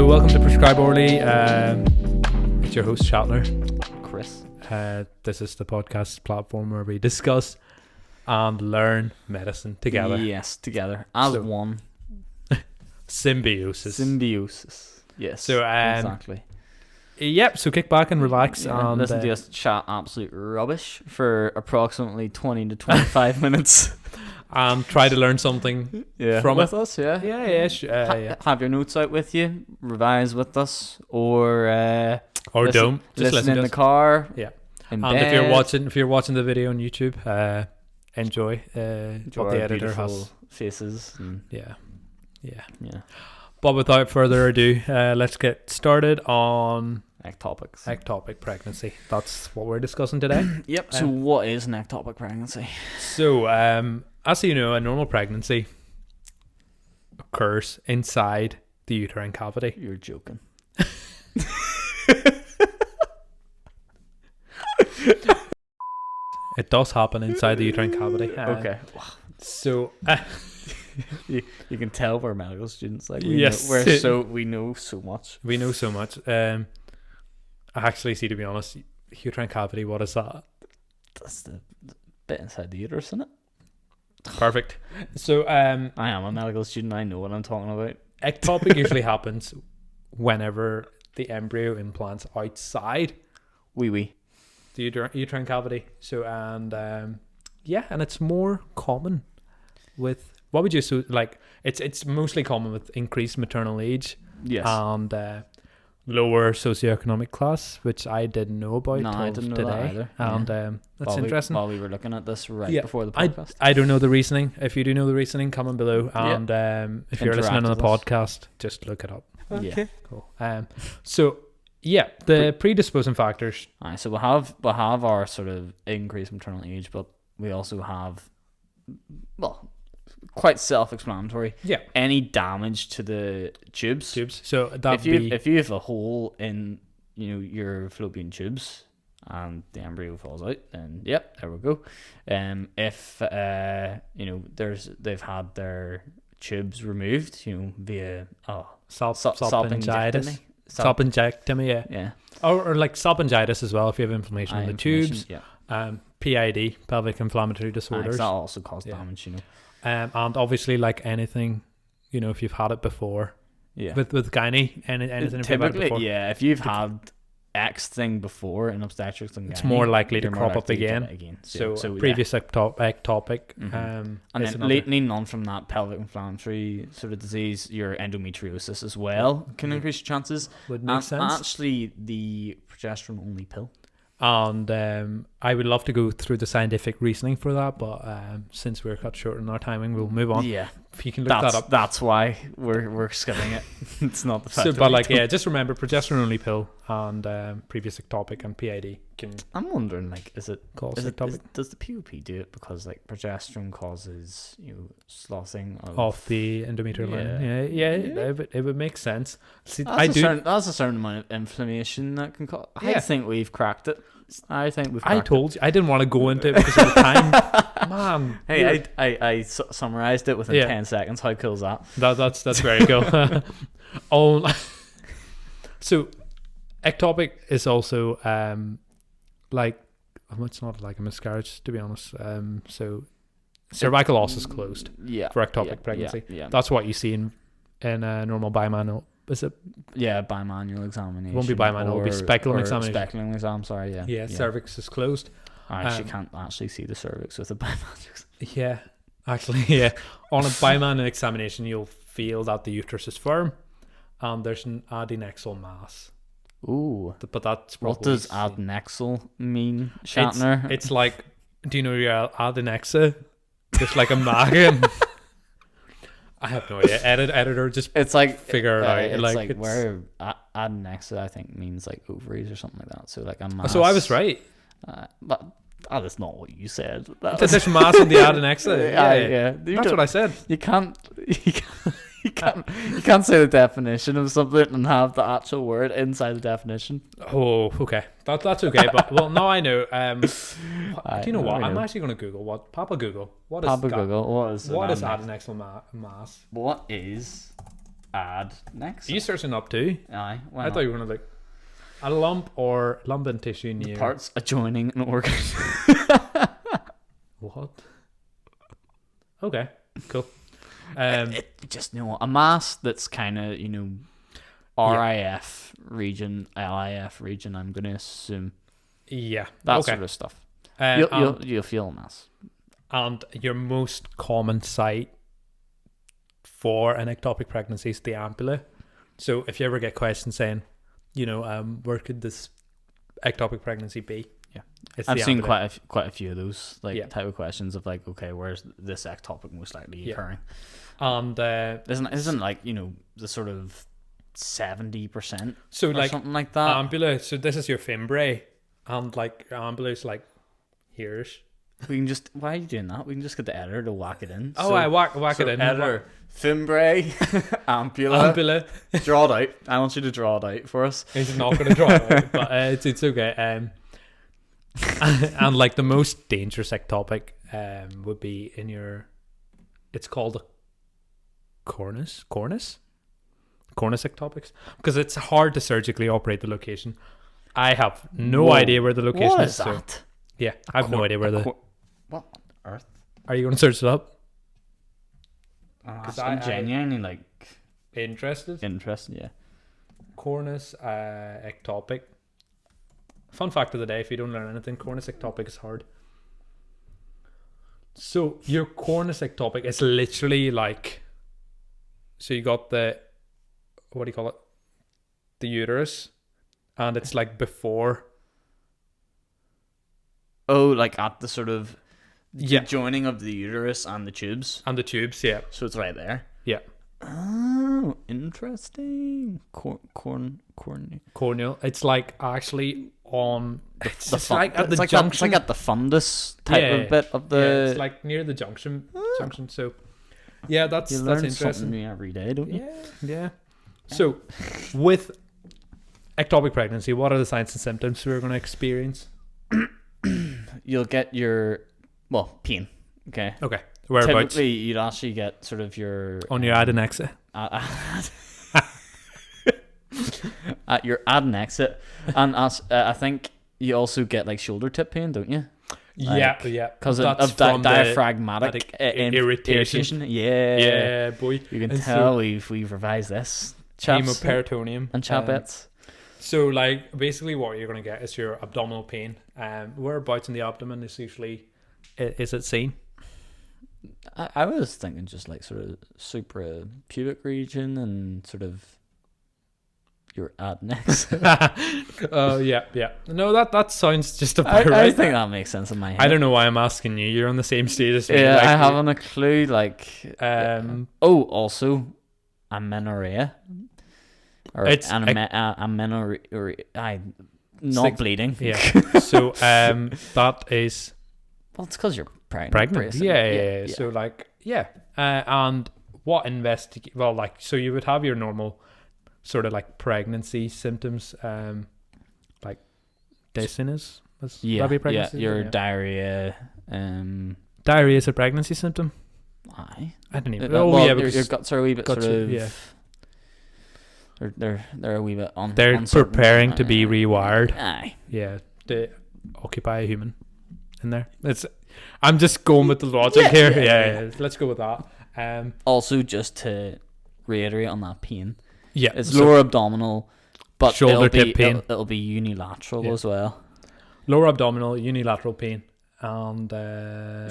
So welcome to Prescribe Orally. It's your host Shatner, Chris. This is the podcast platform where we discuss and learn medicine together. Yes, together as one. Symbiosis. Yes. So exactly. Yep. So kick back and relax and listen to us chat absolute rubbish for approximately 20 to 25 minutes. And try to learn something from with it. us. Yeah. Yeah. Have your notes out with you. Revise with us, or don't just listen in the car. Yeah. In and bed. if you're watching the video on YouTube, enjoy what the editor has. Faces. And Yeah. But But without further ado, let's get started on ectopic pregnancy. That's what we're discussing today. Yep. So what is an ectopic pregnancy? So, as you know, a normal pregnancy occurs inside the uterine cavity. You're joking. It does happen inside the uterine cavity. Okay. So, you can tell we're medical students. Like we know so much. We know so much. I actually see, to be honest, uterine cavity. What is that? That's the bit inside the uterus, isn't it? Perfect. So, I am a medical student. I know what I'm talking about. Ectopic usually happens whenever the embryo implants outside the uterine cavity. So, and it's more common with, what would you say, like, it's mostly common with increased maternal age. Yes. And lower socioeconomic class, which I didn't know about I till didn't know today. that either. And that's interesting. While we were looking at this before the podcast. I don't know the reasoning. If you do know the reasoning, comment below. And if you're listening on the podcast, just look it up. Okay. Yeah. Cool. The predisposing factors. So we'll have our sort of increased maternal age, but we also have, quite self-explanatory. Yeah. Any damage to the tubes. So that if you have a hole in your fallopian tubes and the embryo falls out, then there we go. If they've had their tubes removed, via salpingitis. Salpingectomy, yeah. Or like salpingitis as well if you have inflammation in the tubes. Yeah. PID, pelvic inflammatory disorders. That also cause damage, And obviously, like anything, if you've had it before. Yeah. With gynae, anything typically, before. yeah. If you've had X thing before in obstetrics and gynae, it's more likely to crop up again. So previous ectopic. And then leading on from that pelvic inflammatory sort of disease, your endometriosis as well can increase your chances. Would make sense. Actually, the progesterone only pill. And I would love to go through the scientific reasoning for that, but since we're cut short in our timing, we'll move on. Yeah, if you can look that up. That's why we're skipping it. It's not the fact. Just remember progesterone only pill and previous ectopic and PID can. I'm wondering, does the POP do it because progesterone causes sloshing of the endometrial lining? Yeah. It would make sense. See, that's a certain amount of inflammation that can cause. I think we've cracked it. I told you I didn't want to go into it because of the time. Man. Hey, I summarized it within 10 seconds. How cool is that? That's very cool. So ectopic is also it's not like a miscarriage, to be honest. So cervical os is closed for ectopic pregnancy. Yeah. That's what you see in a normal bimanual. Is it? Yeah, bimanual examination. It won't be bimanual, it'll be speculum examination. Speculum exam, sorry, yeah. Yeah, cervix is closed. I actually can't actually see the cervix with a bimanual. Yeah, actually, yeah. On a bimanual examination, you'll feel that the uterus is firm and there's an adnexal mass. Ooh. But that's what does adnexal mean, Shatner? It's like, do you know your adnexa? Just like a maggot. I have no idea. Editor, just figure it out. It's where adnexa, I think, means ovaries or something like that. So a mass. So I was right. But that is not what you said. There's mass in the adnexa. Yeah. That's what I said. You can't say the definition of something and have the actual word inside the definition. Oh, okay. That's okay. But now I know. Do you know what? I'm actually going to Google what Papa Google. What is adnexal mass? What is Add next. Are you searching up too? Aye. Why I not? thought you were gonna like a lump or lump in tissue The near parts adjoining an organ. what? Okay, cool. Just a mass that's kind of RIF region, LIF region. I'm gonna assume Yeah, that okay. sort of stuff. And You'll feel a mass. your most common site for an ectopic pregnancy is the ampulla. So if you ever get questions saying, where could this ectopic pregnancy be? Yeah, it's I've the seen ampulla. quite a few of those type of questions of like, okay, where's this ectopic most likely occurring? And Isn't like the sort of 70%? So or like something like that. ampulla. So this is your fimbriae, and like ampulla is like here's. We can just why are you doing that? We can just get the editor to whack it in. Oh, I whack it in. Editor, fimbriae, ampulla. Ampulla. Draw it out. I want you to draw it out for us. He's not going to draw it out, but it's okay. And like the most dangerous ectopic would be in your. It's called a cornice ectopics, because it's hard to surgically operate the location. I have no idea where the location What is. is that? So yeah, I have no idea where the. What on earth? Are you going to search it up? I'm genuinely like Interested? yeah. Cornice ectopic. Fun fact of the day: if you don't learn anything, cornice ectopic is hard. So your cornice ectopic is literally like. So you got the, what do you call it? The uterus, and it's like before. Oh, like at the sort of Yeah. joining of the uterus and the tubes. And the tubes, yeah. So it's right there. Yeah. Oh, interesting. Corneal. It's like actually on. It's just like at the it's like junction. it's like at the fundus type of bit of the. Yeah, it's like near the junction. So, yeah, that's you learn interesting. something new every day, don't you? Yeah. So, with ectopic pregnancy, what are the signs and symptoms we're going to experience? You'll get your pain. Okay. Okay. Whereabouts? Typically, you'd actually get sort of your On your adnexa. At your adnexa, and I think you also get like shoulder tip pain, don't you? Yeah. Because That's of from the diaphragmatic irritation. Yeah. Yeah, boy. You can And tell so- we've revised this. Chaps Hemoperitoneum. and chapettes. So, like, basically what you're going to get is your abdominal pain. Whereabouts in the abdomen is usually, is it seen? I was thinking just like sort of suprapubic region and sort of your adnex. Oh, yeah. No, that sounds just about right. I think that makes sense in my head. I don't know why I'm asking you. You're on the same stage as me. Yeah, like, I haven't a clue. Like, also, amenorrhea. Or It's amenorrhea. Not Six- bleeding. yeah. So, that is Well, it's because you're pregnant. pregnant. basically. Yeah. So, like, yeah. And what well, like, so you would have your normal sort of like pregnancy symptoms, like dizziness. Would that be pregnancy? Your diarrhea. Diarrhea is a pregnancy symptom. Aye. I don't even. Your because guts are a wee bit guts sort are- of. yeah. They're a wee bit on. They're uncertain. preparing to be rewired. Aye. Yeah, to occupy a human in there. I'm just going with the logic here. Yeah. Let's go with that. Also, just to reiterate on that pain, Yeah, it's so lower abdominal, but Shoulder it'll be, tip pain. It'll be unilateral Yeah. as well. lower abdominal, unilateral pain, and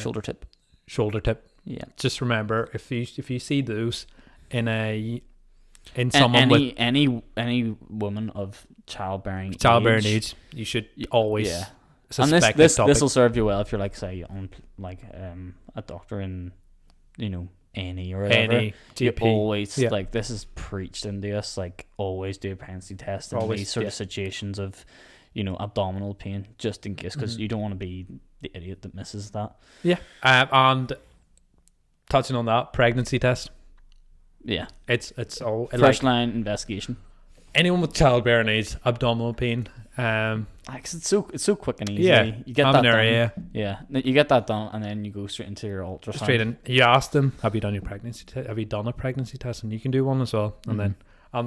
Shoulder tip. shoulder tip. Yeah. Just remember, if you see those in someone with Any woman of childbearing age, you should always And suspect this ectopic. will serve you well if you're like say on like a doctor in A&E or whatever. Any You GP. always Yeah. like this is preached into us, like always do a pregnancy test in Always, these sort yeah. of situations of abdominal pain, just in case, because Mhm. you don't want to be the idiot that misses that. Yeah, and touching on that pregnancy test, Yeah, it's all first line investigation. anyone with childbearing age, abdominal pain, Cause it's so quick and easy. Yeah, you get that done. amenorrhea. Yeah, you get that done, and then you go straight into your ultrasound. Straight in. You ask them, have you done your pregnancy test? Have you done a pregnancy test? And you can do one as well. And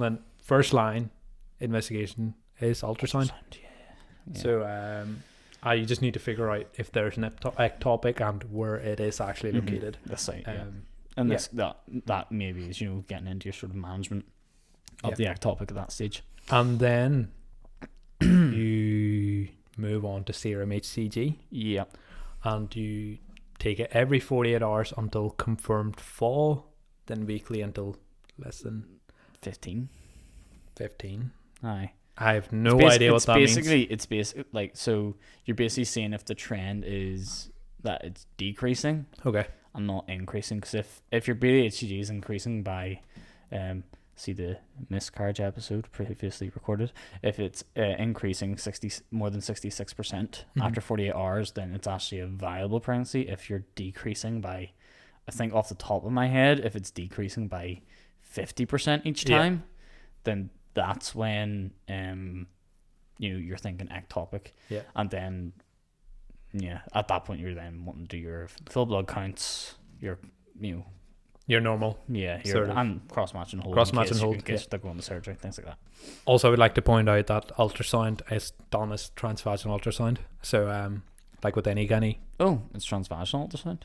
then first line investigation is ultrasound. Yeah. So you just need to figure out if there's an ectopic and where it is actually located. That's right. And that maybe is getting into your sort of management of the ectopic at that stage. And then you move on to serum HCG. Yeah. And you take it every 48 hours until confirmed fall, then weekly until less than 15. Aye. I have no idea what that means. It's basically like, so you're basically saying if the trend is that it's decreasing, okay, and not increasing. Because if your beta HCG is increasing by, see the miscarriage episode previously recorded, if it's increasing more than 66% after 48 hours, then it's actually a viable pregnancy. If you're decreasing by, I think off the top of my head, if it's decreasing by 50% each time, then that's when you're thinking ectopic. Yeah. And then at that point you're then wanting to do your full blood counts, your normal. Yeah, and cross-match and hold. In case they're going to surgery, things like that. Also, I would like to point out that ultrasound is done as transvaginal ultrasound. So, like with any gynae. Oh, it's transvaginal ultrasound?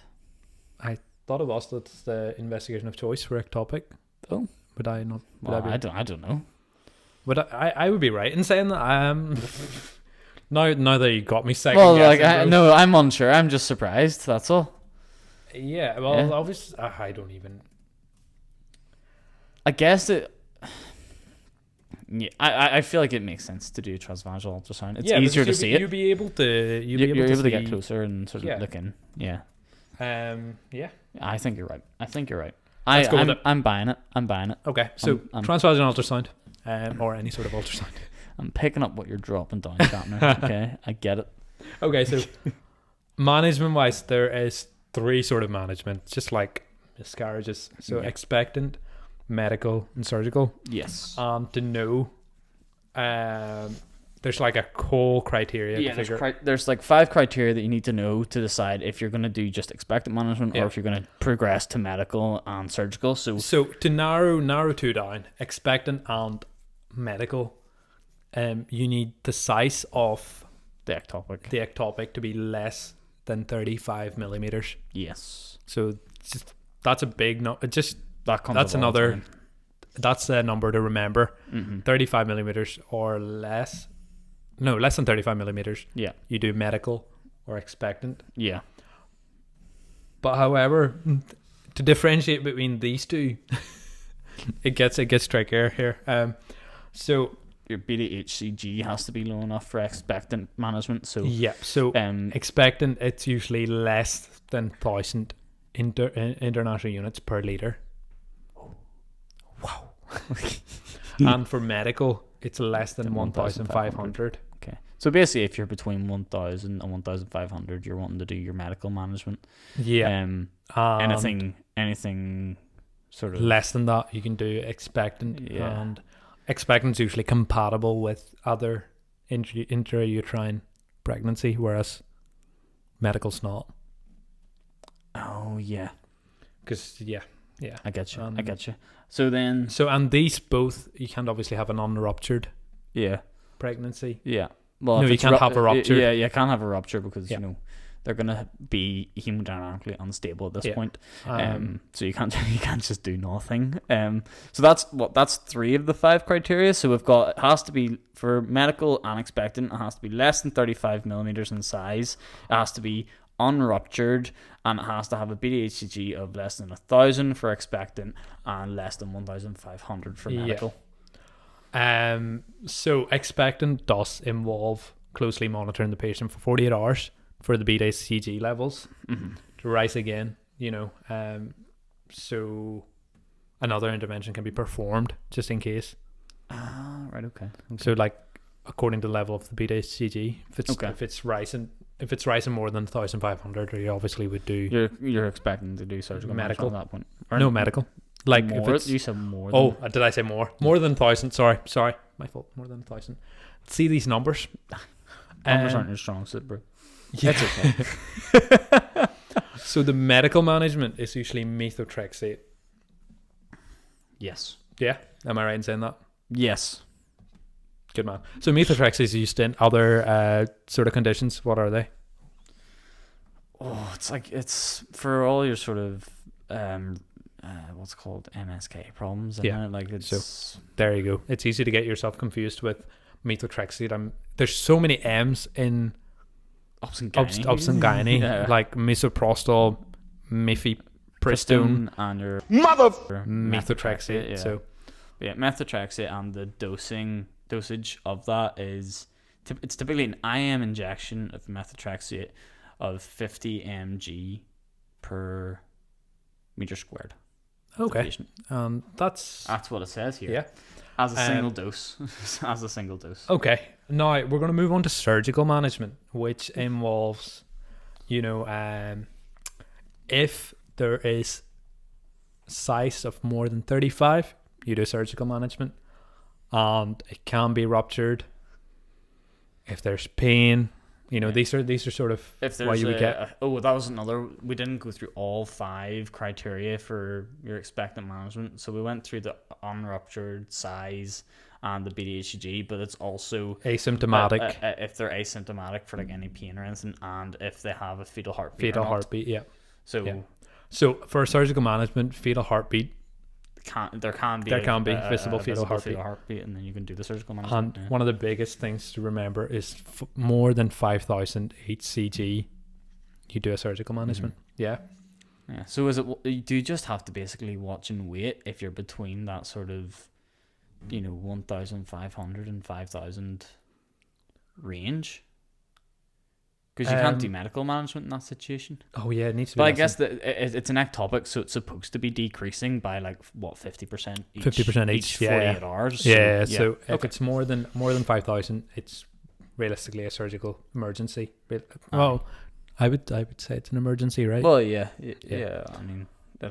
I thought it was. That's the investigation of choice for ectopic. Oh. Would I not? I don't know. But I would be right in saying that. Now that you got me second guessing. Well, I'm unsure. I'm just surprised. That's all. Yeah. Well, obviously, I don't even. I guess it. Yeah, I feel like it makes sense to do transvaginal ultrasound. It's easier to see it. You'll be able to. You're able to get closer and sort of look in. Yeah. Yeah. I think you're right. I'm buying it. Okay, so transvaginal ultrasound. Or any sort of ultrasound. I'm picking up what you're dropping down, Shatner. Okay, I get it. Okay, so management-wise, there is 3 sort of management, just like miscarriages. So expectant, medical, and surgical. Yes. To know, there's like a whole criteria to figure. There's like 5 criteria that you need to know to decide if you're going to do just expectant management or if you're going to progress to medical and surgical. So to narrow 2 down, expectant and medical, you need the size of the ectopic to be less than 35 millimeters. Yes. So that's a big number. That's a number to remember. 35 millimeters or less. No, less than 35 millimeters. Yeah. You do medical or expectant. Yeah. But however, to differentiate between these 2, it gets trickier here. So your beta HCG has to be low enough for expectant management. So expectant, it's usually less than 1,000 international units per liter. Wow. And for medical, it's less than 1,500. Okay. So basically, if you're between 1,000 and 1,500, you're wanting to do your medical management. Yeah. Anything sort of less than that, you can do expectant. Yeah. And expectant's usually compatible with other intrauterine pregnancy, whereas medical's not. Oh yeah. Because I get you. So and these both, you can't obviously have an unruptured pregnancy. Yeah. Well, no, you can't have a rupture. Yeah, you can't have a rupture because they're gonna be hemodynamically unstable at this point. So you can't just do nothing. So that's 3 of the 5 criteria. So we've got, it has to be for medical and expectant, it has to be less than 35 millimeters in size. It has to be unruptured, and it has to have a beta HCG of less than 1,000 for expectant and less than 1,500 for medical. So expectant does involve closely monitoring the patient for 48 hours for the beta HCG levels to rise again. So another intervention can be performed just in case. Right. Okay. So like according to the level of the beta HCG, if it's rising more than 1,500, you obviously would do. You're expecting to do surgical medical at that point. No medical. Like more, if it's, you said more. Did I say more? More than 1,000. Sorry, my fault. More than 1,000. see these numbers. Numbers aren't your strong suit, bro. Yeah. It's okay. So the medical management is usually methotrexate. Yes. Yeah, am I right in saying that? Yes. Good man. So methotrexate is used in other sort of conditions. What are they? Oh, it's for all your sort of what's it called, MSK problems. Yeah. Like it's So there you go. It's easy to get yourself confused with methotrexate. There's so many M's in gynae, Yeah. like misoprostol, mifepristone, and your methotrexate. Yeah. So yeah, methotrexate, and the dosage of that is it's typically an IM injection of methotrexate of 50 mg per meter squared. okay, that's what it says here. yeah. As a single dose. As a single dose. Okay. Now we're going to move on to surgical management, which involves, if there is size of more than 35, you do surgical management, and it can be ruptured. If there's pain, these are sort of If there's what you would get. that was another. We didn't go through all 5 criteria for your expectant management, so we went through the unruptured, size, and the BDHG, but it's also Asymptomatic. If they're asymptomatic for like any pain or anything, and if they have a fetal heartbeat. Fetal heartbeat, yeah. So for surgical management, fetal heartbeat, there can be visible fetal heartbeat, and then you can do the surgical management. And one of the biggest things to remember is more than 5,000 HCG, you do a surgical management. Yeah. Yeah. So do you just have to basically watch and wait if you're between that sort of, 1,500 and 5,000 range? Because you can't do medical management in that situation. Oh yeah, it needs to be. But I guess that it's an ectopic, so it's supposed to be decreasing by 50%. 50% each 48 hours. So if it's more than 5,000, it's realistically a surgical emergency. Well, I would say it's an emergency, right? Well, yeah. I mean, you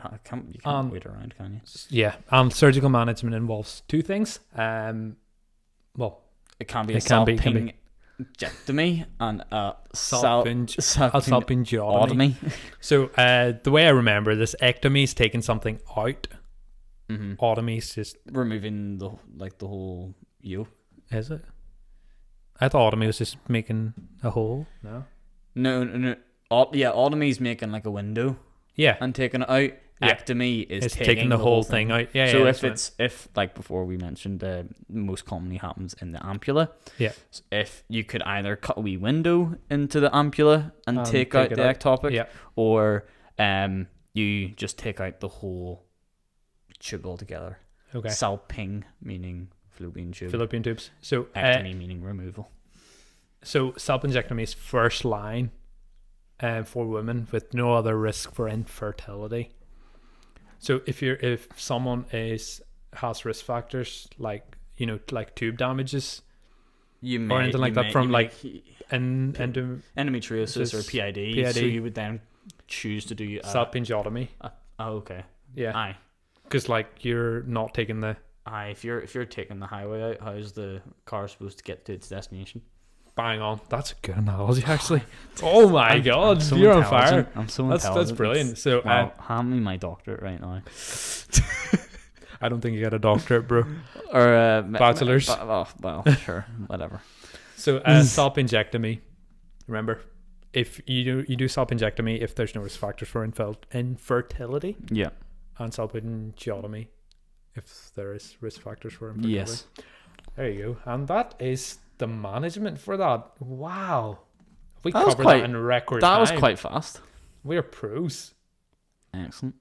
can't wait around, can you? Yeah. Surgical management involves 2 things. Well, it can be a salpingectomy and a salpingeotomy. So the way I remember this, ectomy is taking something out. Mm-hmm. Otomy is just removing the whole yolk. Is it? I thought otomy was just making a hole. No. Otomy is making like a window. Yeah. And taking it out. Yeah. Ectomy is taking the whole thing out. Yeah. So if like before we mentioned, most commonly happens in the ampulla. Yeah. So if you could either cut a wee window into the ampulla and take out the ectopic, yeah, or you just take out the whole tube altogether. Okay. Salping meaning fallopian tube. Fallopian tubes. So ectomy meaning removal. So salpingectomy is first line for women with no other risk for infertility. So if someone has risk factors like tube damages or anything like that from endometriosis or PID, so you would then choose to do salpingeotomy. Okay. Yeah. Aye. Because you're not taking the. Aye. If you're taking the highway out, how's the car supposed to get to its destination? Bang on. That's a good analogy, actually. Oh my God, so you're on fire. I'm so intelligent. That's brilliant. So, hand me my doctorate right now. I don't think you got a doctorate, bro. Or bachelor's. Well, sure, whatever. So, salpingectomy. Remember, if you do salpingectomy, if there's no risk factors for infertility. Yeah. And salpingeotomy, if there is risk factors for infertility. Yes. There you go. And that is the management for that. Wow. We covered that in record time. That was quite fast. We're pros. Excellent.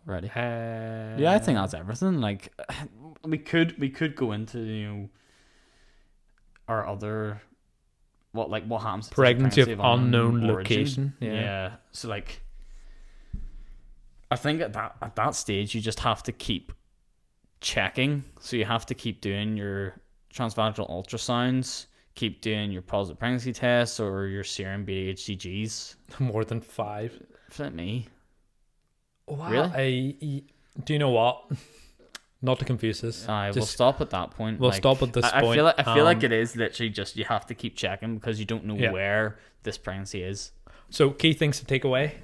Ready? Yeah, I think that's everything. Like, we could go into our other what happens. Pregnancy of unknown location. Yeah. So I think at that stage you just have to keep checking. So you have to keep doing your transvaginal ultrasounds, keep doing your positive pregnancy tests or your serum BDHCGs. More than 5. Is that me? Wow. Really? Do you know what? Not to confuse us. We'll Just stop at that point. we'll stop at this I point. feel like it is literally just you have to keep checking because you don't know Yeah. where this pregnancy is. So key things to take away.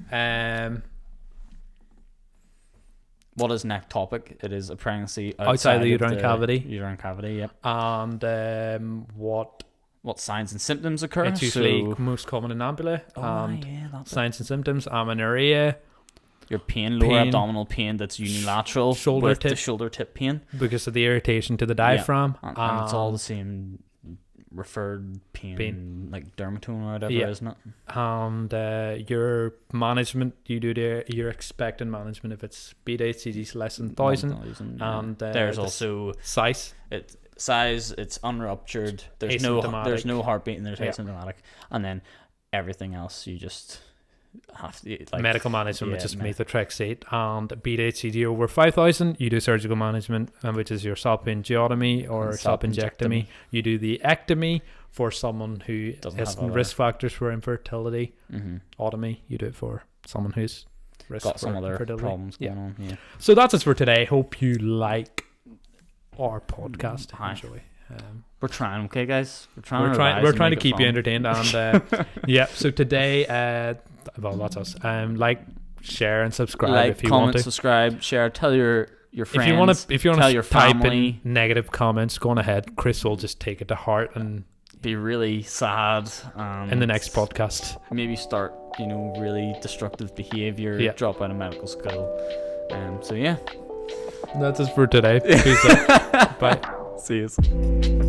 What is an ectopic? It is a pregnancy Outside the of uterine cavity. Uterine cavity, yep. And what What signs and symptoms occur? it's usually So, most common in ambula. And that's it. signs and symptoms: amenorrhea, Your lower pain, abdominal pain that's unilateral, shoulder with the tip. shoulder tip pain, because of the irritation to the diaphragm. and it's all the same referred pain, like dermatome or whatever, Yeah. isn't it? And your management, you do your expectant management if it's beta HCG's less than 1,000. 1,000, And there's the also size. size. It's unruptured. There's Asymptomatic. no heartbeat, and there's Yeah. asymptomatic, and then everything else you just have to like Medical management, which yeah, is methotrexate, and beta HCG over 5,000. You do surgical management, which is your salpingotomy or And salpingectomy. You do the ectomy for someone who Doesn't has have other- risk factors for infertility. Mm-hmm. Otomy, you do it for someone who's risk Got for some other infertility. problems going on. Yeah. So that's it for today. Hope you like our podcast. Hi. Enjoy. We're trying, okay, guys. We're trying. We're to trying to make it keep you fun. entertained, and yeah. So today, well, that's us. Like, share, and subscribe Like, if you comment, want to. subscribe, share, tell your friends. If you want tell to your type family. in negative comments, go on ahead. Chris will just take it to heart and Be really sad. in the next podcast. maybe start, really destructive behavior. Yeah. Drop out of medical school. So yeah. That's it for today. Peace out. Bye. See you.